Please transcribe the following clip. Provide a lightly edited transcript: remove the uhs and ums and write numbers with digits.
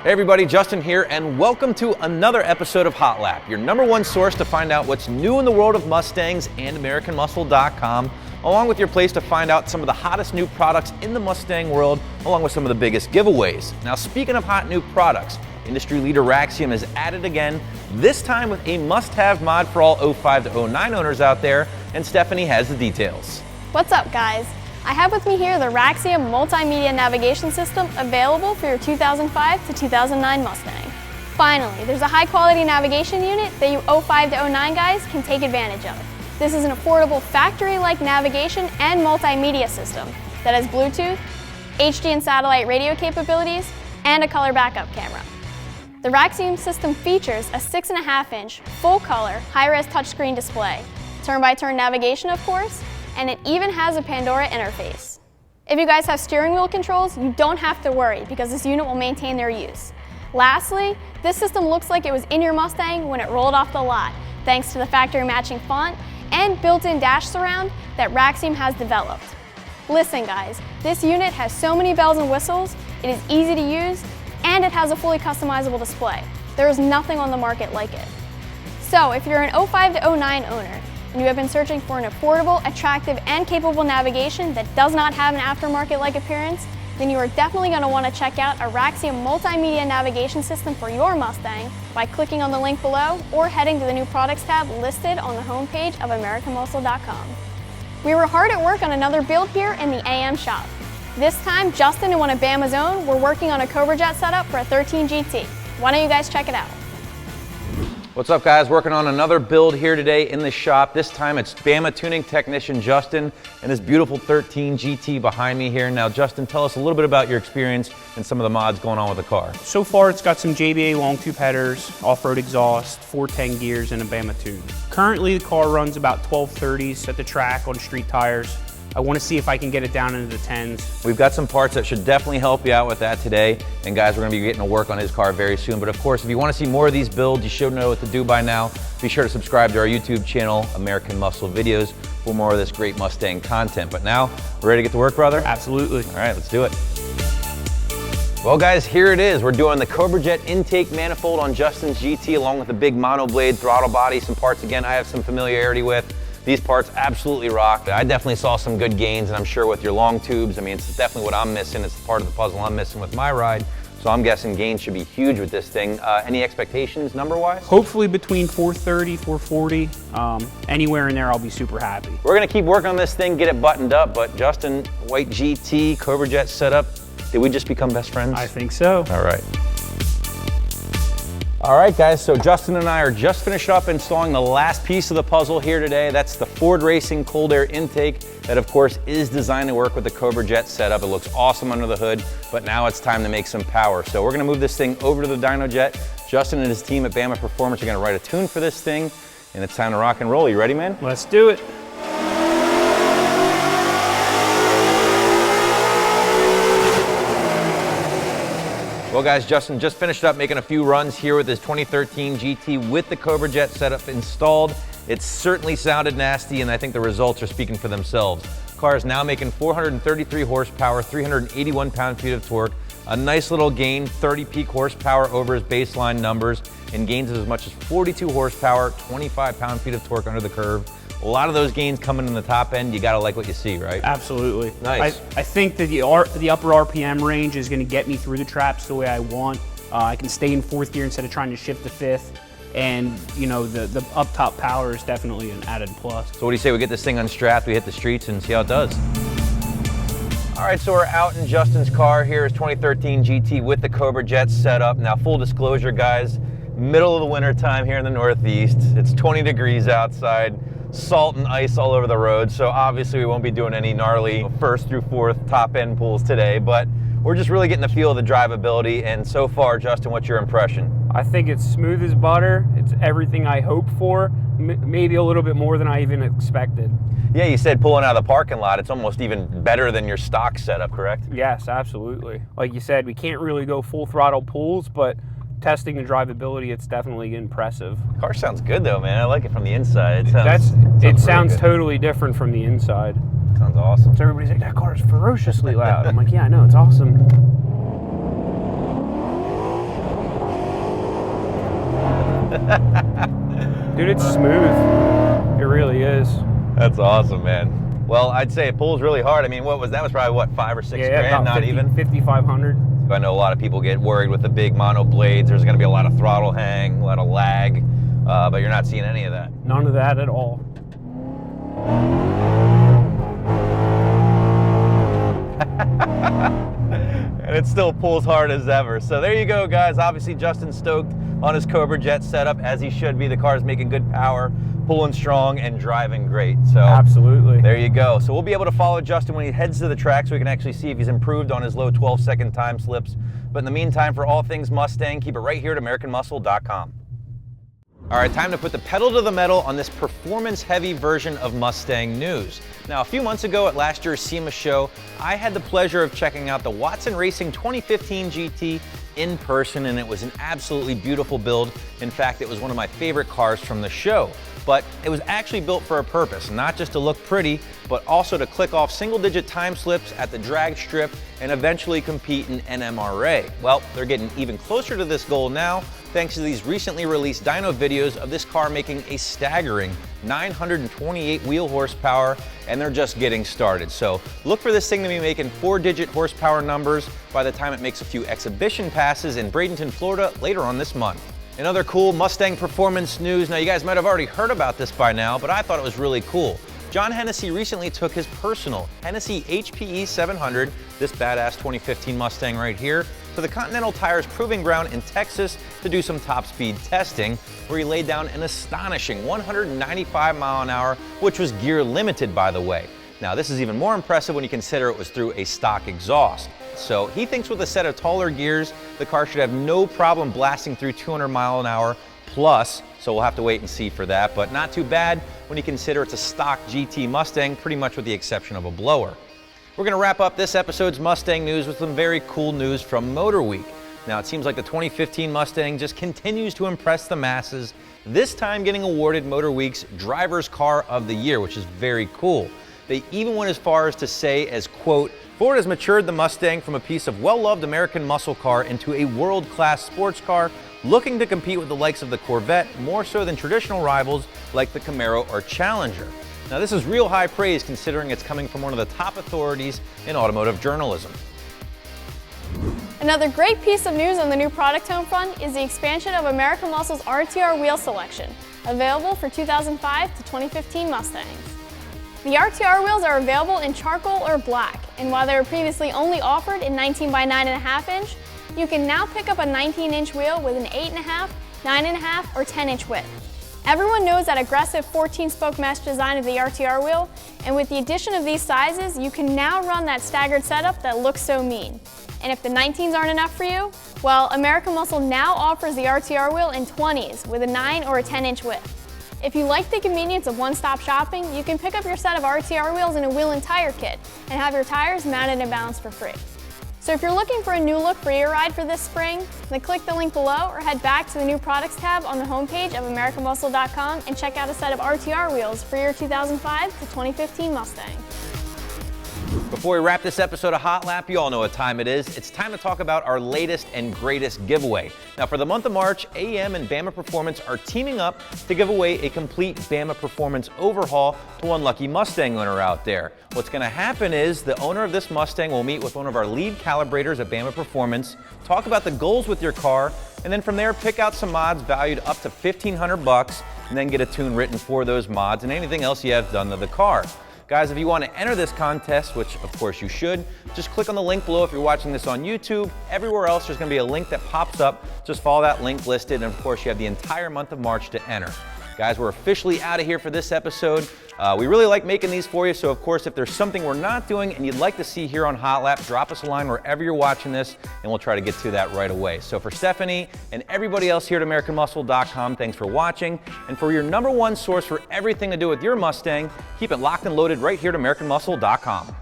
Hey everybody, Justin here, and welcome to another episode of Hot Lap, your #1 source to find out what's new in the world of Mustangs and AmericanMuscle.com, along with your place to find out some of the hottest new products in the Mustang world, along with some of the biggest giveaways. Now, speaking of hot new products, industry leader Raxiom is at it again, this time with a must-have mod for all 05 to 09 owners out there, and Stephanie has the details. What's up, guys? I have with me here the Raxiom Multimedia Navigation System available for your 2005 to 2009 Mustang. Finally, there's a high-quality navigation unit that you 05 to 09 guys can take advantage of. This is an affordable factory-like navigation and multimedia system that has Bluetooth, HD and satellite radio capabilities, and a color backup camera. The Raxiom system features a 6.5-inch, full-color, high-res touchscreen display, turn-by-turn navigation, of course, and it even has a Pandora interface. If you guys have steering wheel controls, you don't have to worry because this unit will maintain their use. Lastly, this system looks like it was in your Mustang when it rolled off the lot, thanks to the factory matching font and built-in dash surround that Raxiom has developed. Listen guys, this unit has so many bells and whistles, it is easy to use, and it has a fully customizable display. There is nothing on the market like it. So if you're an 05 to 09 owner, and you have been searching for an affordable, attractive, and capable navigation that does not have an aftermarket-like appearance, then you are definitely going to want to check out a Raxiom Multimedia Navigation System for your Mustang by clicking on the link below or heading to the new products tab listed on the homepage of AmericanMuscle.com. We were hard at work on another build here in the AM shop. This time, Justin and one of Bama's own were working on a Cobra Jet setup for a 13 GT. Why don't you guys check it out? What's up guys, working on another build here today in the shop. This time it's Bama tuning technician Justin and this beautiful 13 GT behind me here. Now Justin, tell us a little bit about your experience and some of the mods going on with the car. So far it's got some JBA long tube headers, off-road exhaust, 410 gears, and a Bama tune. Currently the car runs about 1230s at the track on street tires. I want to see if I can get it down into the 10s. We've got some parts that should definitely help you out with that today. And guys, we're going to be getting to work on his car very soon. But of course, if you want to see more of these builds, you should know what to do by now. Be sure to subscribe to our YouTube channel, American Muscle Videos, for more of this great Mustang content. But now, we're ready to get to work, brother? Absolutely. All right, let's do it. Well guys, here it is. We're doing the Cobra Jet intake manifold on Justin's GT along with the big monoblade throttle body, some parts again I have some familiarity with. These parts absolutely rock. I definitely saw some good gains, and I'm sure with your long tubes, I mean, it's definitely what I'm missing. It's part of the puzzle I'm missing with my ride. So I'm guessing gains should be huge with this thing. Any expectations number-wise? Hopefully between 430, 440, anywhere in there I'll be super happy. We're gonna keep working on this thing, get it buttoned up, but Justin, white GT, Cobra Jet setup, did we just become best friends? I think so. All right. All right guys, so Justin and I are just finished up installing the last piece of the puzzle here today. That's the Ford Racing cold air intake that of course is designed to work with the Cobra Jet setup. It looks awesome under the hood, but now it's time to make some power. So we're gonna move this thing over to the Dyno Jet. Justin and his team at Bama Performance are gonna write a tune for this thing, and it's time to rock and roll. You ready, man? Let's do it. Well guys, Justin just finished up making a few runs here with his 2013 GT with the Cobra Jet setup installed. It certainly sounded nasty, and I think the results are speaking for themselves. The car is now making 433 horsepower, 381 pound-feet of torque, a nice little gain, 30 peak horsepower over his baseline numbers, and gains of as much as 42 horsepower, 25 pound-feet of torque under the curve. A lot of those gains coming in the top end. You gotta like what you see, right? Absolutely. Nice. I think that the upper RPM range is going to get me through the traps the way I want. I can stay in fourth gear instead of trying to shift to fifth. And you know, the up top power is definitely an added plus. So what do you say we get this thing unstrapped, we hit the streets and see how it does? All right, so we're out in Justin's car here, his 2013 GT with the Cobra Jet setup. Now full disclosure guys, middle of the winter time here in the Northeast. It's 20 degrees outside. Salt and ice all over the road, so obviously we won't be doing any gnarly first through fourth top end pulls today, but we're just really getting the feel of the drivability. And so far, Justin, what's your impression? I think it's smooth as butter. It's everything I hoped for, maybe a little bit more than I even expected. Yeah, you said pulling out of the parking lot, it's almost even better than your stock setup, correct? Yes, absolutely. Like you said, we can't really go full throttle pulls, but testing the drivability, it's definitely impressive. Car sounds good though, man. I like it from the inside. It sounds totally different from the inside. Sounds awesome. So everybody's like, that car is ferociously loud. I'm like, yeah, I know, it's awesome. Dude, it's smooth. It really is. That's awesome, man. Well, I'd say it pulls really hard. I mean, that was probably what, 5 or 6 grand, not 50, even? 5,500. I know a lot of people get worried with the big mono blades. There's gonna be a lot of throttle hang, a lot of lag, but you're not seeing any of that. None of that at all. And it still pulls hard as ever. So there you go, guys. Obviously, Justin's stoked on his Cobra Jet setup, as he should be. The car's making good power, pulling strong, and driving great. So absolutely. There you go. So we'll be able to follow Justin when he heads to the track so we can actually see if he's improved on his low 12-second time slips. But in the meantime, for all things Mustang, keep it right here at AmericanMuscle.com. All right, time to put the pedal to the metal on this performance-heavy version of Mustang news. Now, a few months ago at last year's SEMA show, I had the pleasure of checking out the Watson Racing 2015 GT in person, and it was an absolutely beautiful build. In fact, it was one of my favorite cars from the show. But it was actually built for a purpose, not just to look pretty, but also to click off single-digit time slips at the drag strip and eventually compete in NMRA. Well, they're getting even closer to this goal now, thanks to these recently released dyno videos of this car making a staggering 928 wheel horsepower, and they're just getting started. So look for this thing to be making 4-digit horsepower numbers by the time it makes a few exhibition passes in Bradenton, Florida later on this month. In other cool Mustang performance news, now you guys might have already heard about this by now, but I thought it was really cool. John Hennessy recently took his personal Hennessy HPE 700, this badass 2015 Mustang right here, to the Continental Tires Proving Ground in Texas to do some top speed testing, where he laid down an astonishing 195 mile an hour, which was gear limited, by the way. Now, this is even more impressive when you consider it was through a stock exhaust. So he thinks with a set of taller gears, the car should have no problem blasting through 200 mile an hour plus, so we'll have to wait and see for that, but not too bad when you consider it's a stock GT Mustang, pretty much with the exception of a blower. We're gonna wrap up this episode's Mustang news with some very cool news from Motor Week. Now, it seems like the 2015 Mustang just continues to impress the masses, this time getting awarded Motor Week's Driver's Car of the Year, which is very cool. They even went as far as to say, as quote, Ford has matured the Mustang from a piece of well-loved American muscle car into a world-class sports car, looking to compete with the likes of the Corvette, more so than traditional rivals like the Camaro or Challenger. Now, this is real high praise considering it's coming from one of the top authorities in automotive journalism. Another great piece of news on the new product home front is the expansion of AmericanMuscle's RTR wheel selection, available for 2005 to 2015 Mustangs. The RTR wheels are available in charcoal or black, and while they were previously only offered in 19 by 9.5 inch, you can now pick up a 19-inch wheel with an 8.5, 9.5, or 10-inch width. Everyone knows that aggressive 14-spoke mesh design of the RTR wheel, and with the addition of these sizes, you can now run that staggered setup that looks so mean. And if the 19s aren't enough for you, well, AmericanMuscle now offers the RTR wheel in 20s with a 9 or a 10-inch width. If you like the convenience of one-stop shopping, you can pick up your set of RTR wheels in a wheel and tire kit and have your tires mounted and balanced for free. So if you're looking for a new look for your ride for this spring, then click the link below or head back to the new products tab on the homepage of AmericanMuscle.com and check out a set of RTR wheels for your 2005 to 2015 Mustang. Before we wrap this episode of Hot Lap, you all know what time it is. It's time to talk about our latest and greatest giveaway. Now, for the month of March, AM and Bama Performance are teaming up to give away a complete Bama Performance overhaul to one lucky Mustang owner out there. What's going to happen is the owner of this Mustang will meet with one of our lead calibrators at Bama Performance, talk about the goals with your car, and then from there pick out some mods valued up to $1,500, and then get a tune written for those mods and anything else you have done to the car. Guys, if you want to enter this contest, which of course you should, just click on the link below if you're watching this on YouTube. Everywhere else, there's going to be a link that pops up. Just follow that link listed, and of course, you have the entire month of March to enter. Guys, we're officially out of here for this episode. We really like making these for you, so of course, if there's something we're not doing and you'd like to see here on Hot Lap, drop us a line wherever you're watching this, and we'll try to get to that right away. So for Stephanie and everybody else here at AmericanMuscle.com, thanks for watching. And for your #1 source for everything to do with your Mustang, keep it locked and loaded right here at AmericanMuscle.com.